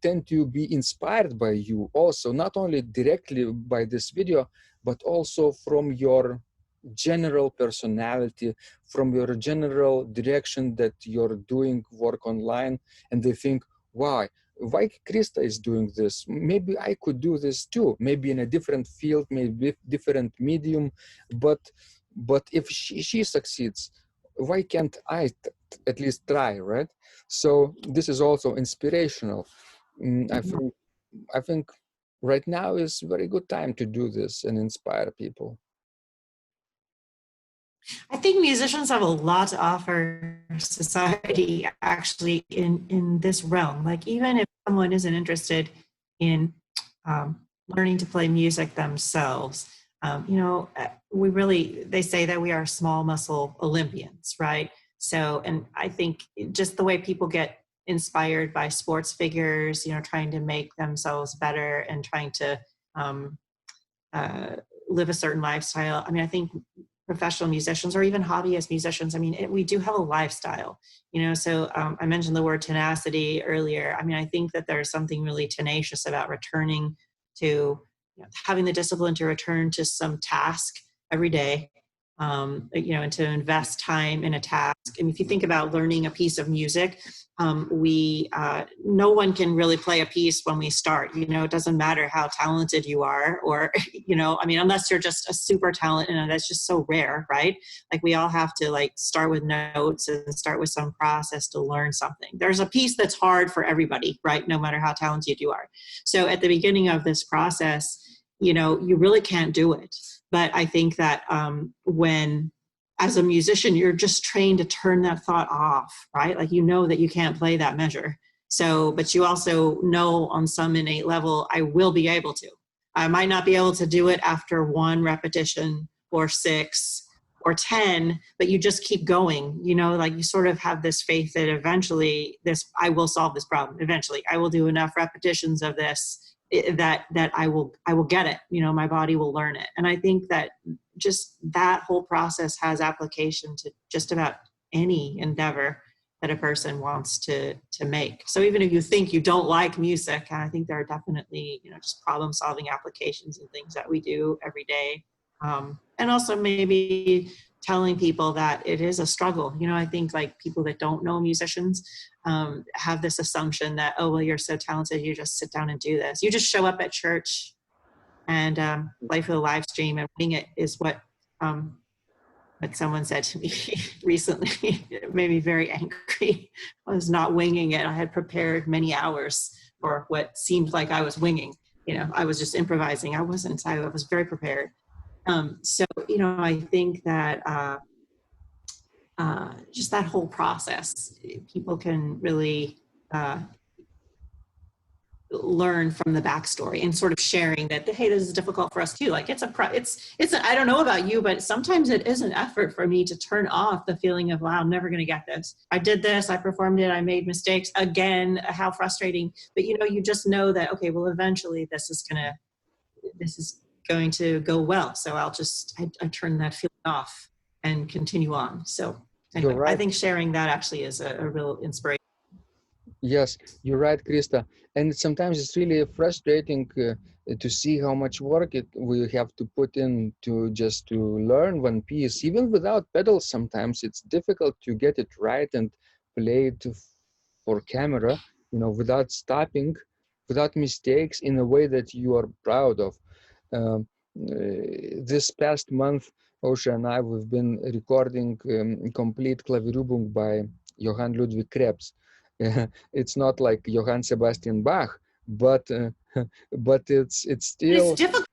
tend to be inspired by you also, not only directly by this video, but also from your general personality, from your general direction that you're doing work online. And they think, why Crista is doing this? Maybe I could do this too, maybe in a different field, maybe different medium, but if she succeeds, why can't I at least try, right? So this is also inspirational. I think right now is a very good time to do this and inspire people. I think musicians have a lot to offer society, actually, in this realm. Like, even if someone isn't interested in learning to play music themselves, they say that we are small muscle Olympians, right? So, and I think just the way people get inspired by sports figures, trying to make themselves better and trying to live a certain lifestyle. I mean, I think professional musicians or even hobbyist musicians, I mean, we do have a lifestyle, so I mentioned the word tenacity earlier. I mean, I think that there's something really tenacious about returning to, having the discipline to return to some task every day, and to invest time in a task. And if you think about learning a piece of music, no one can really play a piece when we start. It doesn't matter how talented you are, or I mean, unless you're just a super talent, and that's just so rare, right? Like, we all have to start with notes and start with some process to learn something. There's a piece that's hard for everybody, right? No matter how talented you are. So at the beginning of this process, you really can't do it. But I think that when, as a musician, you're just trained to turn that thought off, right? Like, that you can't play that measure. So, but you also know on some innate level, I will be able to. I might not be able to do it after one repetition or 6, or 10, but you just keep going, you know, like you sort of have this faith that eventually I will solve this problem. Eventually I will do enough repetitions of this that I will get it, you know, my body will learn it. And I think that just that whole process has application to just about any endeavor that a person wants to make. So even if you think you don't like music, I think there are definitely, you know, just problem solving applications and things that we do every day. And also maybe telling people that it is a struggle. You know, I think like people that don't know musicians have this assumption that, oh, well, you're so talented, you just sit down and do this. You just show up at church and play for the live stream, and wing it is what someone said to me recently. It made me very angry. I was not winging it. I had prepared many hours for what seemed like I was winging. You know, I was just improvising. I wasn't. I was very prepared. So, you know, I think that just that whole process, people can really learn from the backstory and sort of sharing that, hey, this is difficult for us too. Like it's I don't know about you, but sometimes it is an effort for me to turn off the feeling of, wow, I'm never going to get this. I did this, I performed it, I made mistakes again, how frustrating. But you know, you just know that, okay, well, eventually this is going to go well. So I turn that feeling off and continue on. So anyway, You're right. I think sharing that actually is a real inspiration. Yes, you're right, Krista. And sometimes it's really frustrating to see how much work we have to put in to learn one piece. Even without pedals, sometimes it's difficult to get it right and play it for camera, you know, without stopping, without mistakes, in a way that you are proud of. This past month, Osha and I, we've been recording complete Klavierübung by Johann Ludwig Krebs. It's not like Johann Sebastian Bach, but it's still difficult.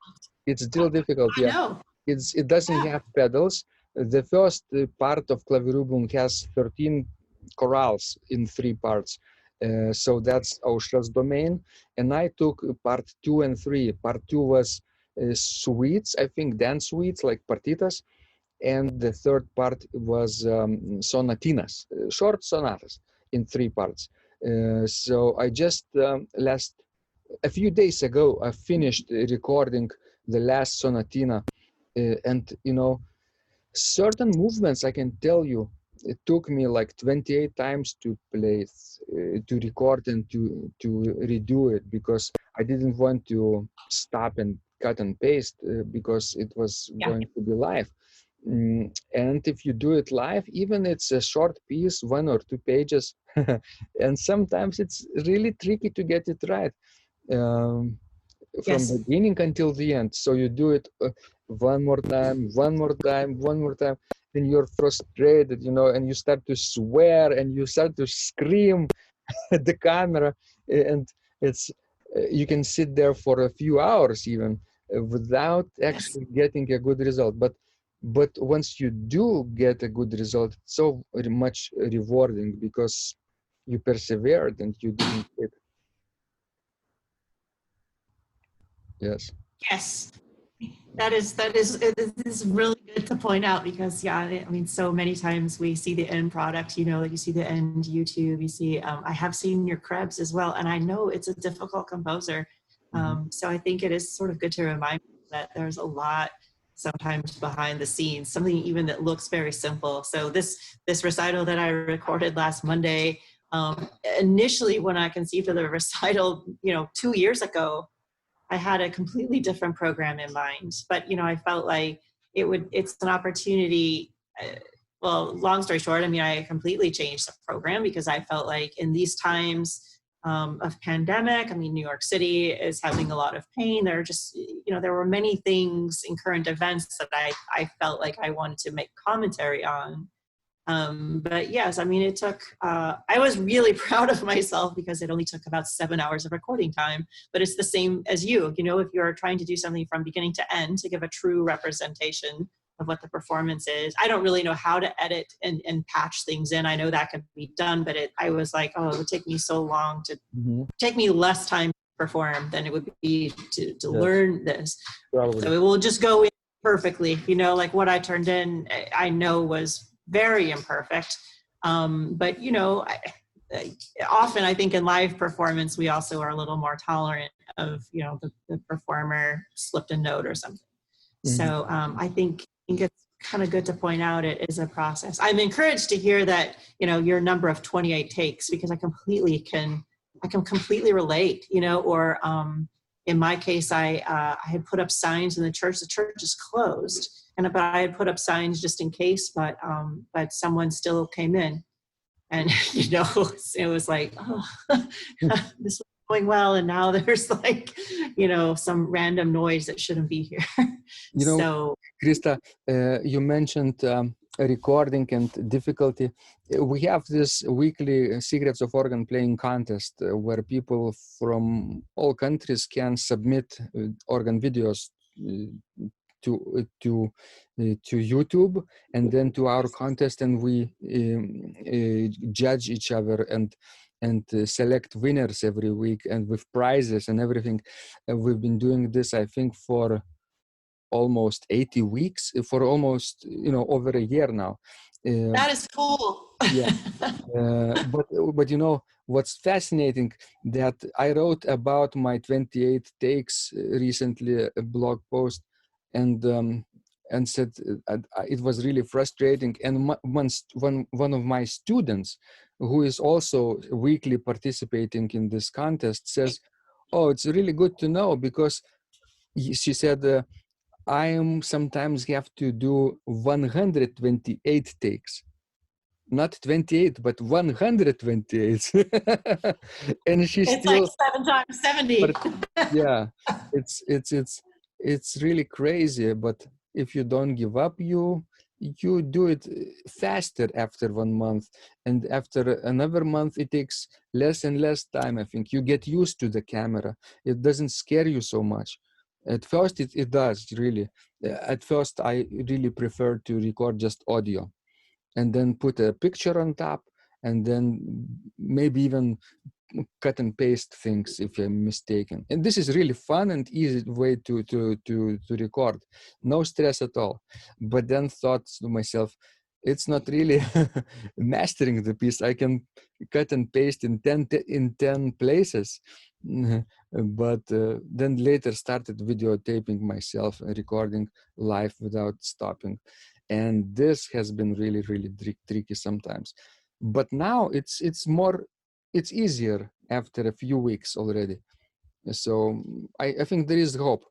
It's still difficult. I know. It doesn't have pedals. The first part of Klavierübung has 13 chorales in 3 parts. So that's Aushra's domain, and I took part 2 and 3. Part 2 was suites, I think, dance suites like partitas, and the third part was sonatinas, short sonatas in 3 parts. So I just a few days ago, I finished recording the last sonatina, and you know, certain movements, I can tell you, it took me like 28 times to play, to record and to redo it, because I didn't want to stop and cut and paste because it was going to be live. And if you do it live, even it's a short piece, 1 or 2 pages, and sometimes it's really tricky to get it right from the beginning until the end. So you do it one more time, then you're frustrated, you know, and you start to swear and you start to scream at the camera, and it's you can sit there for a few hours even without actually getting a good result. But once you do get a good result, it's so much rewarding because you persevered and you didn't quit. Yes. Yes. That is really good to point out, because I mean, so many times we see the end product, you know, like you see the end YouTube, you see, I have seen your Krebs as well, and I know it's a difficult composer. So I think it is sort of good to remind people that there's a lot sometimes behind the scenes, something even that looks very simple. So this recital that I recorded last Monday, initially when I conceived of the recital, you know, 2 years ago, I had a completely different program in mind, but, you know, I felt like it's an opportunity. Well, long story short, I mean, I completely changed the program because I felt like in these times of pandemic, I mean, New York City is having a lot of pain. There are just, you know, there were many things in current events that I felt like I wanted to make commentary on. But yes, I mean, it took, I was really proud of myself because it only took about 7 hours of recording time, but it's the same as you know, if you're trying to do something from beginning to end to give a true representation of what the performance is. I don't really know how to edit and patch things in. I know that can be done, but I was like, oh, it would take me so long to take me less time to perform than it would be to learn this. Probably. So it will just go in perfectly, you know, like what I turned in, I know was very imperfect. But, you know, often I think in live performance, we also are a little more tolerant of, you know, the performer slipped a note or something. So I think it's kind of good to point out it is a process. I'm encouraged to hear that, you know, your number of 28 takes, because I can completely relate, you know, or in my case, I had put up signs in the church. The church is closed, but I had put up signs just in case, but someone still came in, and you know, it was like, oh, this was going well, and now there's like, you know, some random noise that shouldn't be here. You know, So, Krista, you mentioned recording and difficulty. We have this weekly Secrets of Organ Playing contest where people from all countries can submit organ videos to YouTube and then to our contest, and we judge each other and select winners every week, and with prizes and everything. We've been doing this, I think, for almost 80 weeks, for almost, you know, over a year now. that is cool. Yeah. But you know what's fascinating, that I wrote about my 28 takes recently, a blog post, and said it was really frustrating. And one of my students, who is also weekly participating in this contest, says, "Oh, it's really good to know, because," she said, I am sometimes have to do 128 takes, not 28, but 128." And she It's still, like 7 times 70. but yeah, it's really crazy. But if you don't give up, you do it faster after 1 month, and after another month it takes less and less time. I think you get used to the camera. It doesn't scare you so much. At first it does, really. At first I really prefer to record just audio and then put a picture on top, and then maybe even cut and paste things if I'm mistaken. And this is really fun and easy way to record. No stress at all. But then thought to myself, it's not really mastering the piece. I can cut and paste in 10 places. But then later started videotaping myself and recording live without stopping. And this has been really, really tricky sometimes. But now it's easier after a few weeks already. So I think there is hope.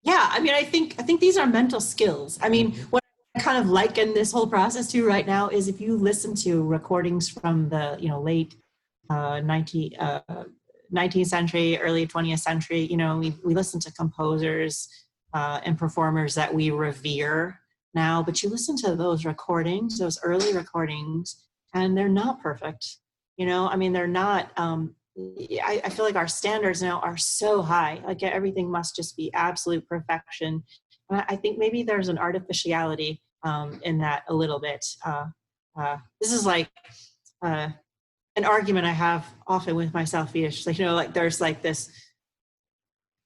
Yeah, I mean, I think these are mental skills. I mean, what I kind of liken this whole process to right now is if you listen to recordings from the, you know, late 19th century, early 20th century, you know, we listen to composers and performers that we revere now, but you listen to those recordings, those early recordings, and they're not perfect. You know, I mean, they're not, I feel like our standards now are so high, like everything must just be absolute perfection. And I think maybe there's an artificiality in that a little bit. This is like an argument I have often with myself, like, you know, like there's like this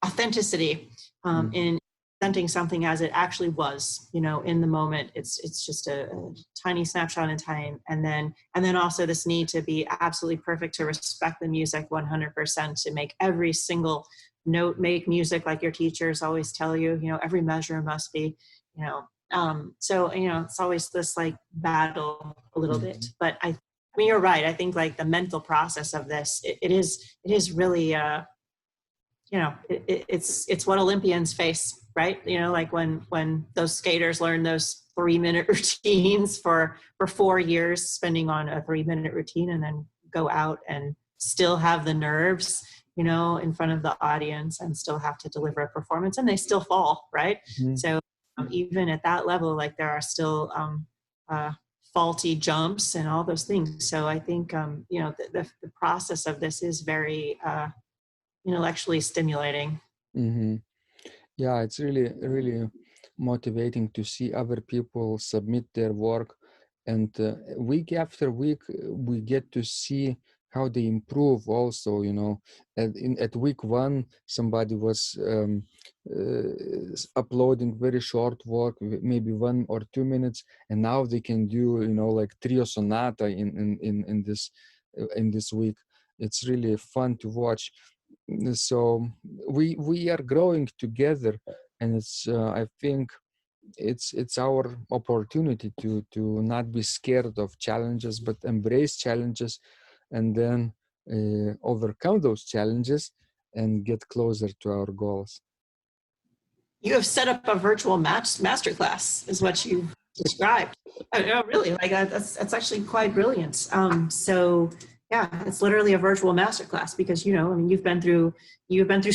authenticity in presenting something as it actually was, you know, in the moment. It's just a tiny snapshot in time, and then also this need to be absolutely perfect, to respect the music 100%, to make every single note make music, like your teachers always tell you. You know, every measure must be, you know. So, you know, it's always this like battle a little bit. But I mean, you're right. I think like the mental process of this, it is really you know, it's what Olympians face, right? You know, like when those skaters learn those 3-minute routines for 4 years, spending on a 3-minute routine, and then go out and still have the nerves, you know, in front of the audience, and still have to deliver a performance, and they still fall, right? So even at that level, like there are still faulty jumps and all those things. So I think you know, the process of this is very intellectually stimulating. Yeah, it's really, really motivating to see other people submit their work, and week after week we get to see how they improve also, at week 1 somebody was uploading very short work, maybe 1 or 2 minutes, and now they can do like trio sonata in this week. It's really fun to watch. So we are growing together, and it's I think it's our opportunity to not be scared of challenges, but embrace challenges, and then overcome those challenges and get closer to our goals. You have set up a virtual masterclass, is what you described. Oh, really? Like that's actually quite brilliant. So yeah, it's literally a virtual masterclass because you've been through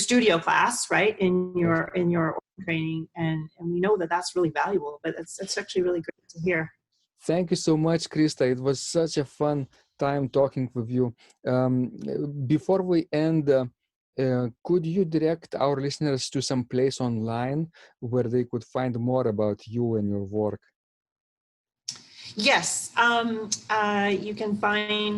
studio class, right? In your training, and we know that that's really valuable. But it's actually really great to hear. Thank you so much, Crista. It was such a fun time talking with you. Before we end, could you direct our listeners to some place online where they could find more about you and your work? Yes, you can find,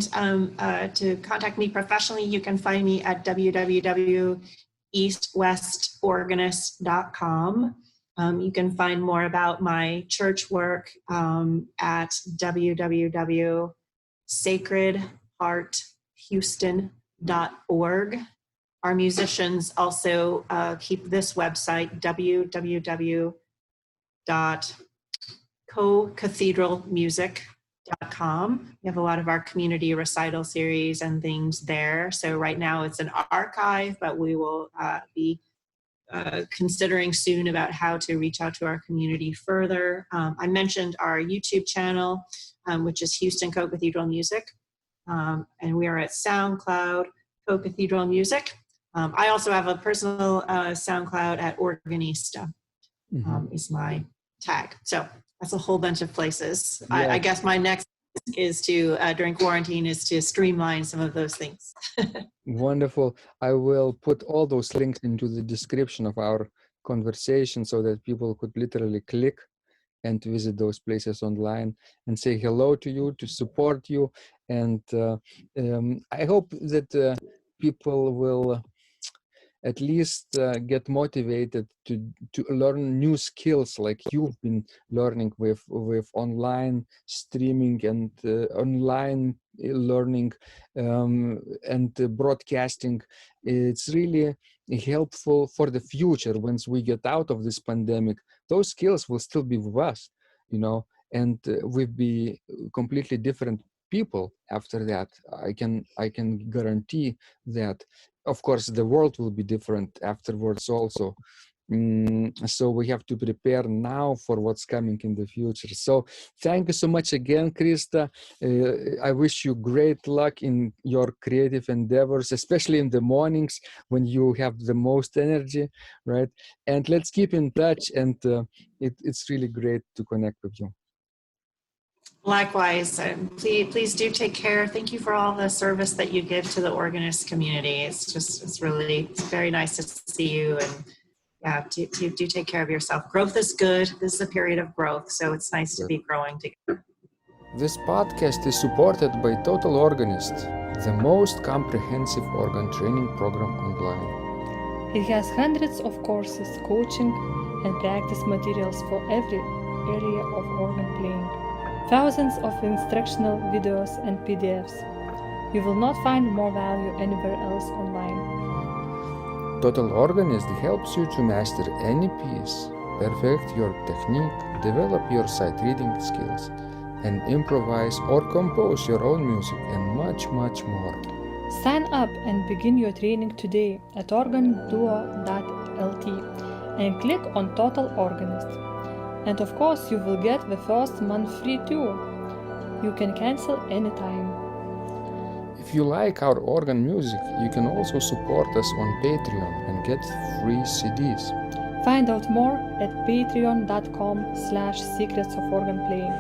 to contact me professionally, you can find me at www.eastwestorganist.com. You can find more about my church work at www.sacredhearthouston.org. Our musicians also keep this website, www.Co-Cathedral.music.com. We have a lot of our community recital series and things there. So right now it's an archive, but we will be considering soon about how to reach out to our community further. I mentioned our YouTube channel, which is Houston Co-Cathedral Music. And we are at SoundCloud, Co-Cathedral Music. I also have a personal SoundCloud at Organist, is my tag. So that's a whole bunch of places. Yeah. I guess my next is to, during quarantine, is to streamline some of those things. Wonderful. I will put all those links into the description of our conversation so that people could literally click and to visit those places online and say hello to you, to support you. And I hope that people will at least get motivated to learn new skills like you've been learning with online streaming and online learning and broadcasting. It's really helpful for the future. Once we get out of this pandemic, those skills will still be with us, and we'll be completely different people after that. I can guarantee that. Of course, the world will be different afterwards also. So we have to prepare now for what's coming in the future. So thank you so much again, Crista. I wish you great luck in your creative endeavors, especially in the mornings when you have the most energy, right? And let's keep in touch. And it's really great to connect with you. Likewise, please do take care. Thank you for all the service that you give to the organist community. It's very nice to see you, and yeah, do take care of yourself. Growth is good. This is a period of growth, so it's nice to be growing together. This podcast is supported by Total Organist, the most comprehensive organ training program online. It has hundreds of courses, coaching, and practice materials for every area of organ playing. Thousands of instructional videos and PDFs. You will not find more value anywhere else online. Total Organist helps you to master any piece, perfect your technique, develop your sight reading skills, and improvise or compose your own music, and much, much more. Sign up and begin your training today at organduo.lt and click on Total Organist. And of course, you will get the first month free too. You can cancel anytime. If you like our organ music, you can also support us on Patreon and get free CDs. Find out more at patreon.com/secrets of organ playing.